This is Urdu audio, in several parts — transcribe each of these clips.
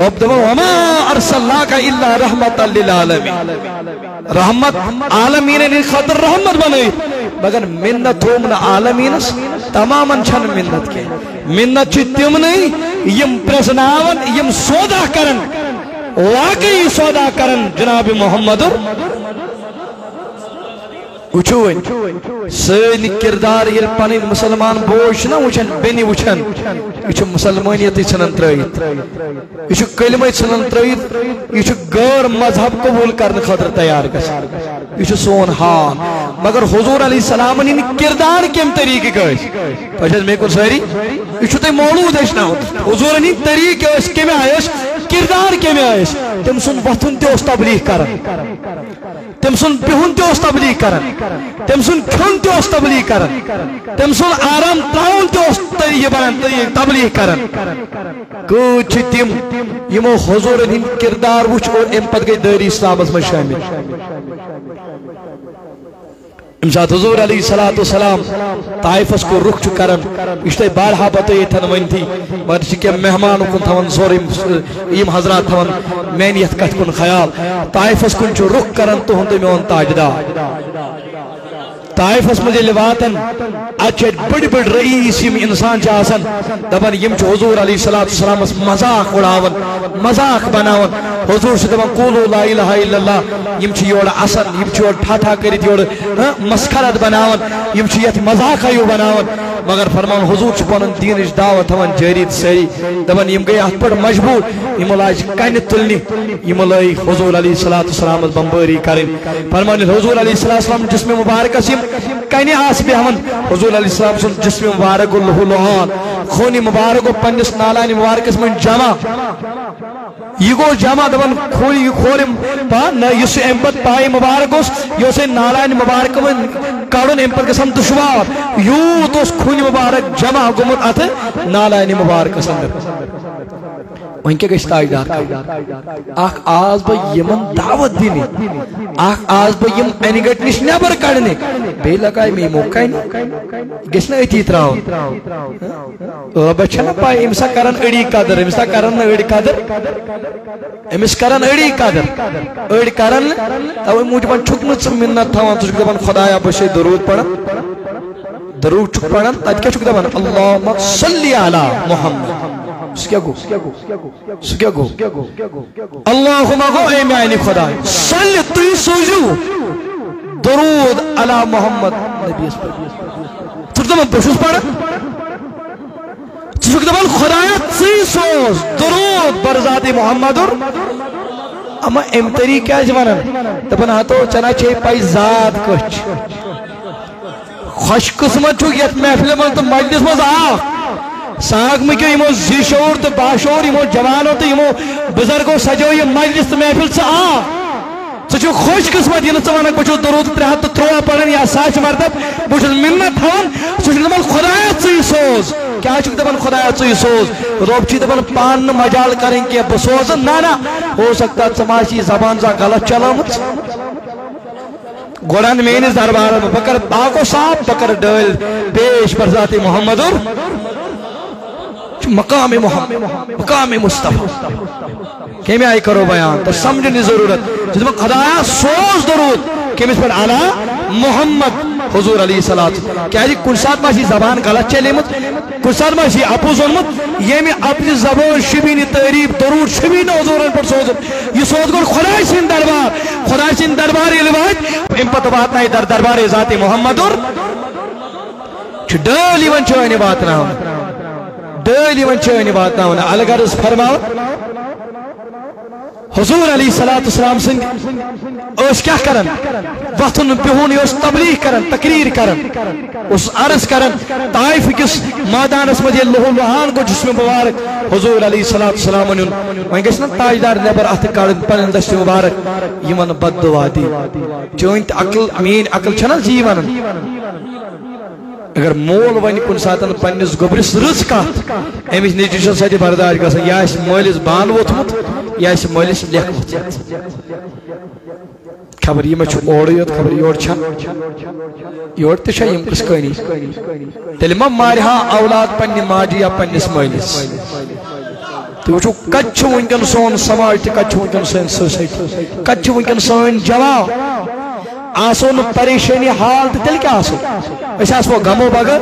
وما ارسلناک الا رحمت للعالمین رحمت عالمین خاطر رحمت بنائی مگر منت ہوم نا عالمین تماما چھن منت کے منت چھ تم نہیں یم پرسناون یم سودا کرن واقعی سودا کرن جناب محمد وچھوین سینی کردار یہ پنین مسلمان بوش نا وچھن بینی وچھن یہ مسلمانیتی چھنن ترائیت یہ کلمہ چھنن ترائیت یہ غیر مذہب قبول کرنے خاطر تیار گس یہ سون حال مگر حضور علیہ السلام نے کردار کم طریقے گئے پچھل میں کو ساری یہ تے مولود ہے نا حضور نے طریقے اس کے میں آئیش کردار کے میں آئیش تم سن وطن تے اس تبلیغ کرن تم سن بہن تے اس تبلیغ کرن تم سن کھن تے اس تبلیغ کرن تم سن آرام تاؤن تے اس تبلیغ کرن کچھ تم یمو حضور نے کردار وچھ اور امپت گئی داری اسلام میں شامل امسات حضور علیہ السلام طائف اس کو رخ چکرن اشتے بارہا بطے تھن ون تھی مگر چکے مہمان کن تھون زور ایم حضرات تھون مینیت کت کن خیال طائف اس کن چو رخ کرن تو ہندے میں ان تاجدہ طائف اس مجھے لواتن اچھے بڑی بڑی رئیس یم انسان چاہسن دبن یم چو حضور علیہ السلام اس مذاق اڑاون مذاق بناون حضور سے دبن قولو لا الہ الا اللہ یم چو یوڑ اثر یم چو یوڑ ٹھا کرید یوڑ مسخرت بناون یم چو یت مذاق ایو بناون مگر فرمان حضور چو پنن دینش دعوت ہون جارید سری دبن یم گئی ات پر مجبور یم لاج کن تلنی یم لائی حضور علیہ السلام بمباری کرن فرمان حضور علیہ السلام جسم مبارک اسیم کہنے آس بھی ہمن حضور علیہ السلام سن جسم مبارک اللہ لہان خونی مبارک و پنجس نالانی مبارک اس میں جمع یہ گو جمع دبن کھولی کھولیم پا نا یسو امپت پائی مبارک اس یوسے نالانی مبارک میں کارون امپت قسم دشوار یوں تو اس خونی مبارک جمع گمت آتے نالانی مبارک قسم در وہیں کیا گشت آئیدار آخ آز با یمن دعوت دینی آخ آز با یم اینگٹ نش نیبر کرنے بے لگائی میں موقع نہیں گشنا ایتی اتراؤ بچھنا پائی امسا کرن اڑی قدر امسا کرن اڑی قدر امس کرن اڑی قدر اڑی کرن تو موجی بان چھکنت سے منت تھاوان تو چھکتا بان خدایا بشے درود پڑھن درود چھک پڑھن تاج کیا چھکتا بان اللہم صلی علی محمد سکیا گو اللہم گو اے میانی خدا صلی توی سوزو درود علی محمد نبی اس پر چھکتا بان بشوز پڑھن چھکتا بان خدایت سی سوز درود برزاد محمد اما امتری کیا جوانن تبن ہاتو چنا چھے پائی ذات کچھ خوش قسمت چھوک یت محفل من تو مجلس مز آخ ساگ میں کیوں یمو زیشور تو باشور یمو جوانو تو یمو بزرگو سجو یہ مجلس تو محفل سے آخ سچو خوش قسمت یہ نسوانک بچو درود ترہت تو تروا پڑھن یا ساچ مردب بچو منت ہون سچو دبن خدایت سی سوز کیا چکتے دبن خدایت سی سوز روب چی دبن پان مجال کریں کہ بسوزن نانا ہو سکتا سماشی زبان سا غلط چلامت گوڑان مینز دربار بکر باقو صاحب بکر ڈل پیش پر ذات محمد مقام محمد مقام مصطفیٰ کیمیں آئی کرو بیان تو سمجھنی ضرورت جس میں خدایا سوز درود کیمیں پر علی محمد حضور علیہ السلام کیا جی کل ساتھ ماشی زبان غلط چلے مت کل ساتھ ماشی اپو ظلمت یہ میں اپنی زبان شبینی تعریف درود شبین حضور پر سوز یہ سوز گر خدای سین دربار علوات امپت بات نہیں در دربار ذات محمد اور ڈالی ون چوئنی بات نہ ہونا ڈالی ون چوئنی بات نہ ہونا الگرز فرماؤ حضور علیہ السلام سنگ اس کیا کرن وقتن بہونی اس تبلیغ کرن تقریر کرن اس عرض کرن طائف کس مادان اس مجھے اللہ لہان کو جسم مبارک حضور علیہ السلام وہیں گشنا تاجدار نیبر احت کارن پنن دشت مبارک یمن بد دعا دی چونت عقل مین عقل چھنا جیون اگر مول ونی کن ساتن پنس گبرس رز کات امیس نیچیشن ساتھ برداشت گسن یا اس مولس بان ووتمت یا اس مولس لیکھمت خبر یہ میں چھو اوڑیت خبر یوڑ چھا یوڑ تشا یم کس کوئی نہیں تیلی مم مارہا اولاد پنی ماجی یا پنیس مولس تو وچھو کچھ ونکن سون سماج تہ کچھ ونکن سون سوسائٹی کچھ ونکن سون جوان آسو نو پریشانی حال تہ تیل کیا آسو اس آسو غمو بغیر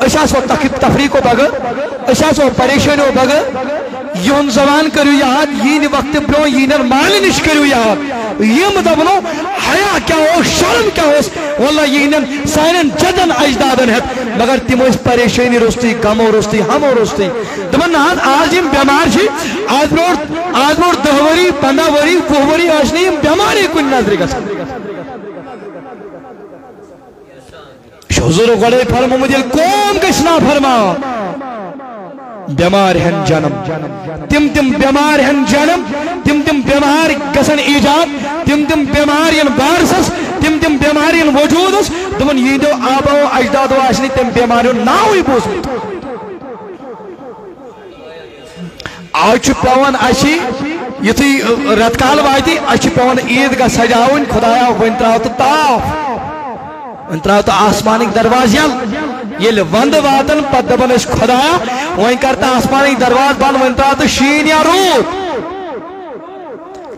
اس آسو تفریقو بغیر اس آسو پریشانیو بغیر یون زبان کرو یاد یہ وقت برو یہ مال نش کرو یاد یم دبنو حیا کیا ہو شرم کیا ہو واللہ یہ سان جدن اجدادن ہے مگر تم پریشانی روستی غمو روستی ہمو روستی دپان آج یم بیمار چھ آج برو 10 وری 15 وری 20 وری آشنی یم بیماری کن نظر گژھان حضور گڑے فرمومت یل قوم گژھنا فرما بیمار ہن جنم تم بیمار ہن جنم تم بیمار گژھن ایجاد تم بیمار ین بارسس تم بیمار ین وجودس دپن یہ آبو اجدادو آشنی تم بیماریو ناوی بوزمت آج پیوان اچھی یتھی رت کال واتی اچھی پیوان عید گاہ سجاون خدایا ون تراو تو تاف ون تراو تو آسمانک درواز یل وند واتن پت دپن اس خدایا ون کرتا آسمانک درواز بند ون تراو تو شین یا رود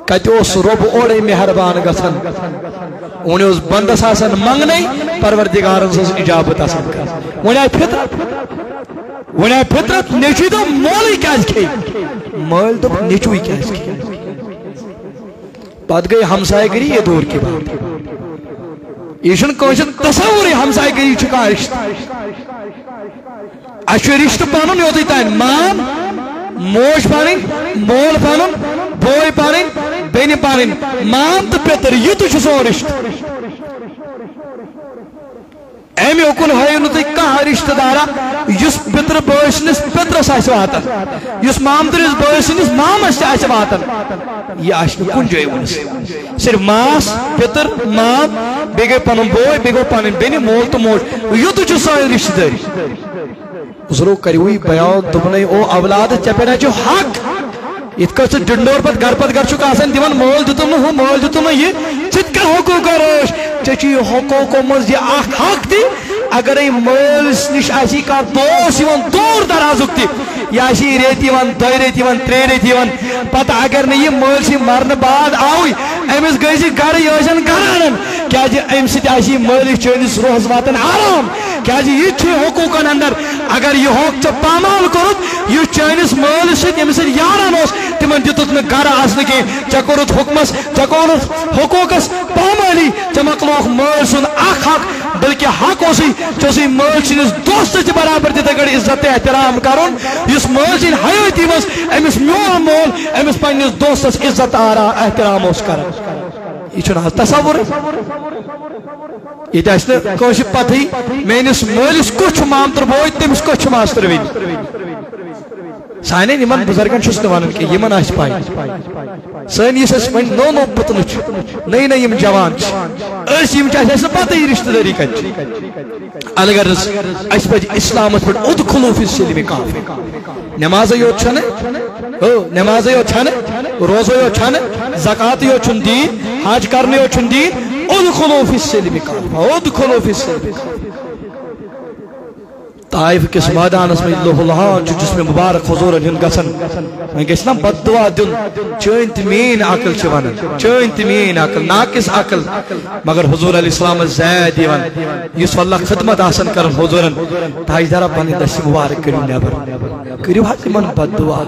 کتہ اس رب اوڑے مہربان گژھان ون اس بندس آسان منگنے پروردگارن سز اجابت آسان کر ون آئی فطرت نیچوی تو مولی کیاز کھی مول تو نیچوی کیاز کھی پت گئی ہمسائے گری یہ دور کی بات یہ چھن کوشن تصوری ہمسائے گری چکا رشتہ اچھو رشتہ پانن یوتی تائن مام موش پانن مول پانن بوئی پانن بین پانن مام تو پیتر یہ تو چھو رشتہ ایمی اکن ہے انہوں کہاں رشتہ دارا یس پتر بوشنس پترس آس واتن یس مامترس بوشنس مامس آس واتن یہ آشن کن جائے ونس صرف ماس پتر مام بیگے پنن بوئی بیگو پنن بینی مول تو موش یہ تو ساری رشتہ داری حضرو کریوی بیان دبنے او اولاد چپینا جو حق اتکا سے ڈنڈور پر گھر چکا آسان دیوان مول دیتم ہوں مول دیتم یہ چتکا حقوق روش چچی حقوق مز یہ حق دی اگر ای مول نش آسی کا دوس یوان دور درازک دی یا آسی ریتی ون دوی ریتی ون تری ریتی ون پتہ اگر نہیں یہ مول سی مرن بعد آوی ایمس گئی سی گھر یوشن گھرانن کیا جی ایم سی آسی مول چونس روز واتن آرام کیا جی یہ چھے حقوقن اندر اگر یہ حق چا پامال کرت یہ چونس مول سی ایم سی یاران ہوس تمن دیتت میں گھر آسنے کے چکورت حکمس چکورت حقوقس پامالی چمکلوخ مول سن اخ حق بلکہ حق ہو سی جو سی مول سنس دوست چی برابر دیتا گڑی عزت احترام کرن اس مول سن حیاتی مس امس میون مول امس پنس دوستس عزت احترام اس کرن یہ چھنا تصور یہ داشت کوش پتھی مینس مولس کچھ مامتر بوئی تمس کچھ ماستر وید سانے نمان بزرگان چھس نوانن کہ یمن آس پائی سانی اس اسمین نو پتنچ نئی نئی یم جوان اس یم چاہتے ہیں پتہ ہی رشتہ داری کچھ اگر اس پہ اسلامت پر ادخلو فی السلم کافی نماز یو چھنے نماز یو چھنے روزہ یو چھنے زکاة یو چھن دین حاج کرنے یو چھن دین ادخلو فی السلم کافی ادخلو فی السلم کافی طائف کس میدان اس میں اللہ اللہ جس میں مبارک حضور ہن گسن میں گسنا بد دعا دن چین تمین عقل چوان چین تمین عقل ناقص عقل مگر حضور علیہ السلام زید دیوان یس والله خدمت آسن کرن حضورن تاجدار بن دس مبارک کرو نبر کرو حق من بد دعا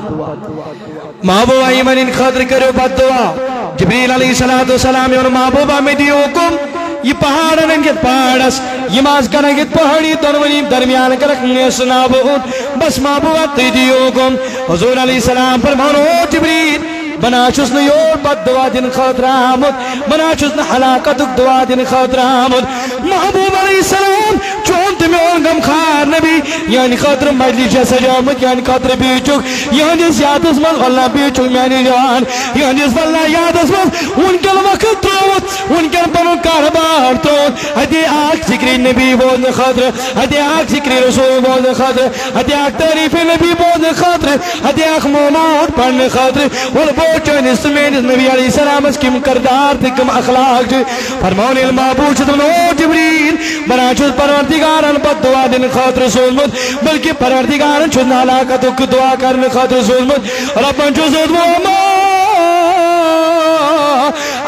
محبوب ایمن ان خاطر کرو بد دعا جبریل علیہ السلام اور محبوبہ میں دیو حکم یہ پہاڑ ننگت پہاڑس یہ ماز کنگت پہاڑی دونونی درمیان کرکنے سنابون بس محبوبہ تیدیو کم حضور علیہ السلام پر مانو جبریل بنا چسن یور بد دعا دن خاطر آمد بنا چسن حلاکتک دعا دن خاطر آمد محبوب علیہ السلام چون تمہیں اور غم خار نبی یعنی خاطر مجلس سجامت یعنی خاطر بیچک یعنی زیادت مز اللہ بیچک میانی جوان یعنی اللہ یادت مز ان کے وقت تروت ان کے پنو کاربار تروت ہدی آگ ذکری نبی بودن خاطر ہدی آگ ذکری رسول بودن خاطر ہدی آگ تعریف نبی بودن خاطر ہدی آگ مومات پڑھنے خاطر اور چونس تمینس نبی علیہ السلام اس کم کردار تھی کم اخلاق فرمان المحبوب چھتن او جبریل بناچ پروردگارن بد دعا دن خاطر سوزمت بلکہ پروردگارن چھ ہلاکت دعا کرنے خاطر سوزمت ربن چھ سوزمت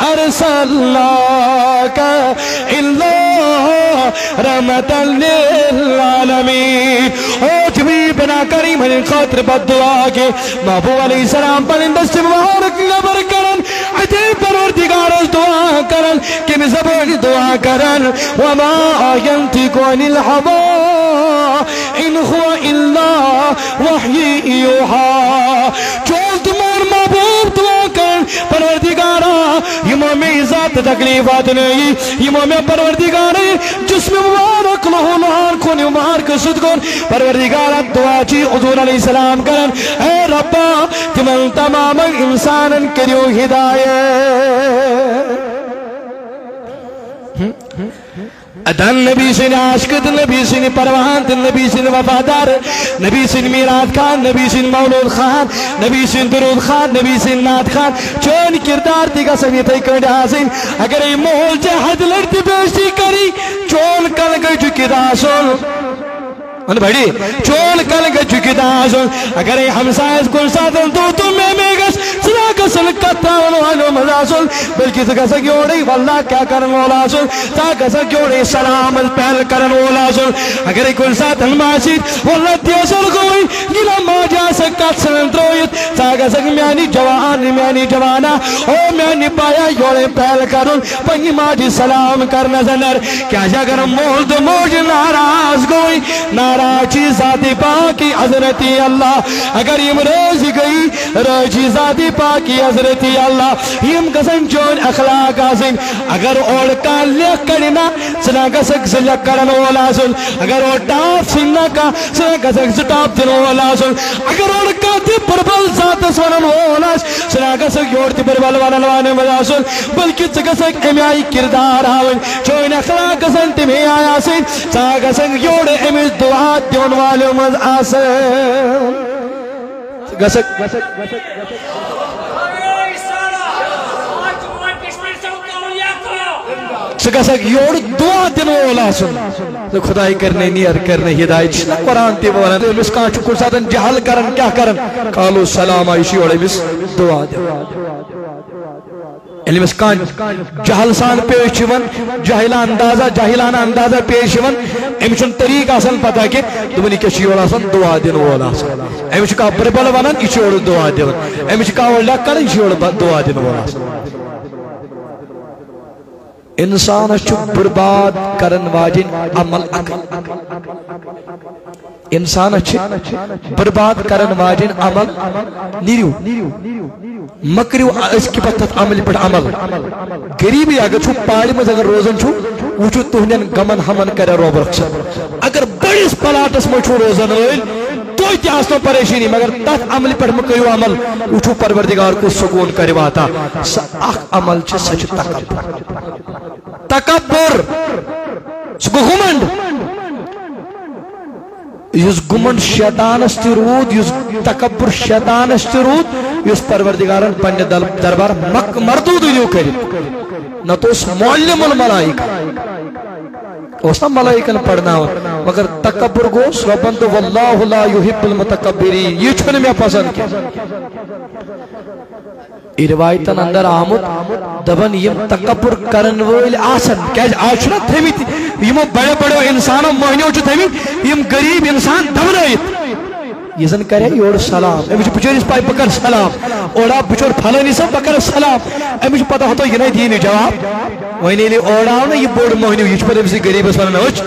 ارسلناک الا رحمتا للعالمین. او جبریل بنا کریم ہن خاطر بد دعا کے محبوب علیہ السلام پر دست مبارک نبر کرن اتے پروردگار دعا کرن کہ زبان دعا کرن وما ينطق عن الهوى ان هو الا وحی یوحى. چون تمہار محبوب دعا کرن پروردگارا یمو میں ذات تکلیفات نہیں یمو میں پروردگار جسم مبارک لہو لہان کن مبارک صد کن پروردگارا دعا چی حضور علیہ السلام کرن اے ربا تمن تمام انسان کریو ہدایت. ادن نبی سن عاشق نبی سن پروان نبی سن وفادار نبی سن میراد خان نبی سن مولود خان نبی سن درود خان نبی سن نعت خان چون کردار دیگا سنیتی کرد حاصل اگر یہ محول جہد لڑتی بیشتی کری چون کل گئی چکی داسول ان بڑی چون کل گئی چکی داسول اگر یہ ہمسائز کل ساتھن تو میں گس سنا کسل کتاون والو مزاسول بلکہ سکسا کیوڑی واللہ کیا کرن والاسول تا کسا کیوڑی سلام پہل کرن والاسول اگر یہ کل ساتھن ماسید واللہ تیسل کوئی گلا ما جا سکت سنن ترویت تا کسا میانی جوان میانی جوانا او میانی پایا یوڑی پہل کرن پنی ماجی سلام کرن زنر کیا جا کرن مولد موج ناراض کوئی ناراضی ذاتی پاکی حضرتی اللہ اگر یہ روزی گئی روزی ذاتی پاکی حضرتی اللہ یم گسن چون اخلاق آسن اگر اور کان لیک کرنا سنا گسک سلک کرن والا سن اگر اور ٹاپ سننا کا سنا گسک سٹاپ دن والا سن اگر اور کا دی پربل ذات سنن والا سنا گسک یورتی پربل وانا ملا سن بلکہ گسک امیائی کردار آون چون اخلاق گسن تمہیں آیا سن سنا گسک یور امیز دعا دیون والے مز آسن گسک سکسک یور دعا دن والا سن تو خدای کرنے نیر کرنے ہدایت شنا قرآن تی بولا تو امس کان چکل ساتن جہل کرن کیا کرن قالو سلام آئیشی اور امس دعا دن علم اس کان جہل سان پیش ون جاہلانہ اندازہ پیش ون امچن طریق آسان پتا کہ دمنی کشی والا سن دعا دن والا سن امچ کا بربل ونن اچھی اور دعا دن امچ کا ولا کر اچھی اور دعا دن والا سن انسان چھو برباد کرن واجن عمل اکل انسان چھو برباد کرن واجن عمل نیریو مکریو اس کی پتت عمل پر عمل گریبی اگر چھو پاڑی میں اگر روزن چھو وچو تہنین گمن ہمن کرے روب رکھسن اگر بڑیس پلاتس میں چھو روزن روئل تو اتیاستوں پریشینی مگر تات عمل پر مکریو عمل وچو پروردگار کو سکون کرے واتا اخ عمل چھ سچ تکبر سکو غمند یس گمنڈ شیطان استرود یس تکبر شیطان استرود یس پروردگارن پنڈ دربار مردود لیو کرد نہ تو اس معلم الملائکہ اس نے ملائکن پڑھنا ہو مگر تکبر گوس ربن تو واللہ لا یحب المتکبرین یہ چھنے میں پسند کیا یہ روایتن اندر آمد دبن یم تکبر کرن ویل آسن کیا آج چھنا تھیمیت یمو بڑے بڑے انسانوں مہنیوں چھو تھیمیت یم غریب انسان دبن آئیت یہ زن کرے یور سلام امیش بچور اس پائی بکر سلام اوڑا بچور پھلانی سب بکر سلام امیش پتا ہوتا یہ نہیں دینی جواب وہی لئے اوڑا ہونا یہ بوڑ مہنیوں یہ چھپر امسی غریب اس ورنہ ہوچ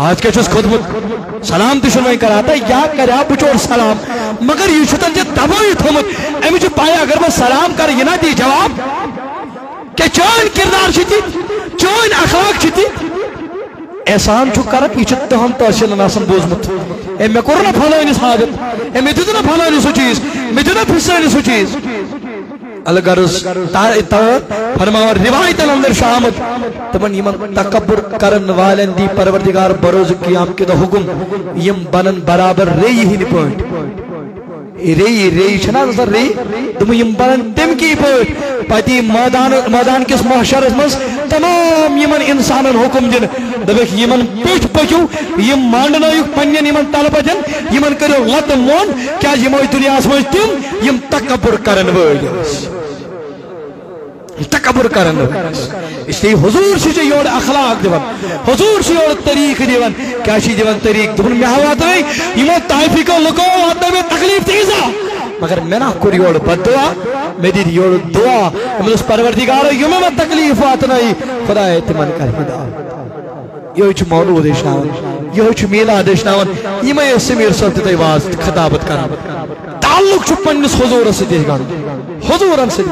آج کے چھوز خودمت سلام تشن میں کراتا یا کریا بچور سلام مگر یہ چھتن جے دبوئی تھومت امیش پایا اگر وہ سلام کر یہ نہ دی جواب کہ چون کردار چھتی چون اخلاق چھتی احسان چھو کرک یہ چھتے ہم تحصیل ناسم بوزمت اے میں کرنا پھلائنی حاجت اے میں دیدنا پھلائنی سو چیز میں دیدنا پھسائنی سو چیز الگرز فرماور روایتن اندر شامت تمن یمن تکبر کرن والن دی پروردگار بروز قیام کے دا حکم یم بنن برابر ریئی ہی نی پوائنٹ ریئی چھنا نظر ریئی دم یم بنن تم کی پوائنٹ پاتی میدان کس محشر مز تمام یمن انسانن حکم دن دبیک یمن پیٹ پکیو یم مانڈنایک پنین یمن طلبتن یمن کرو لت مون کیا یمو دنیا مز تم یم تکبر کرن وٲلۍ تکبر کرن اس لیے حضور سے یور اخلاق دیوان حضور سے یور طریق دیوان کیا چھ دیوان طریق دبن مے ہوا تھے یمو طائفی کو لکو واتہ میں تکلیف تیزا مگر میں نہ کور یور بد دعا میں دی یور دعا امس پروردگار یمو میں تکلیف واتنائی خدا تمن کر ہدایت یہ چھ مولود اشناون یہ چھ میلاد اشناون یمے سمیر صاحب تے واز خطابت کران تعلق چھ پنس حضور سے گان حضورن سے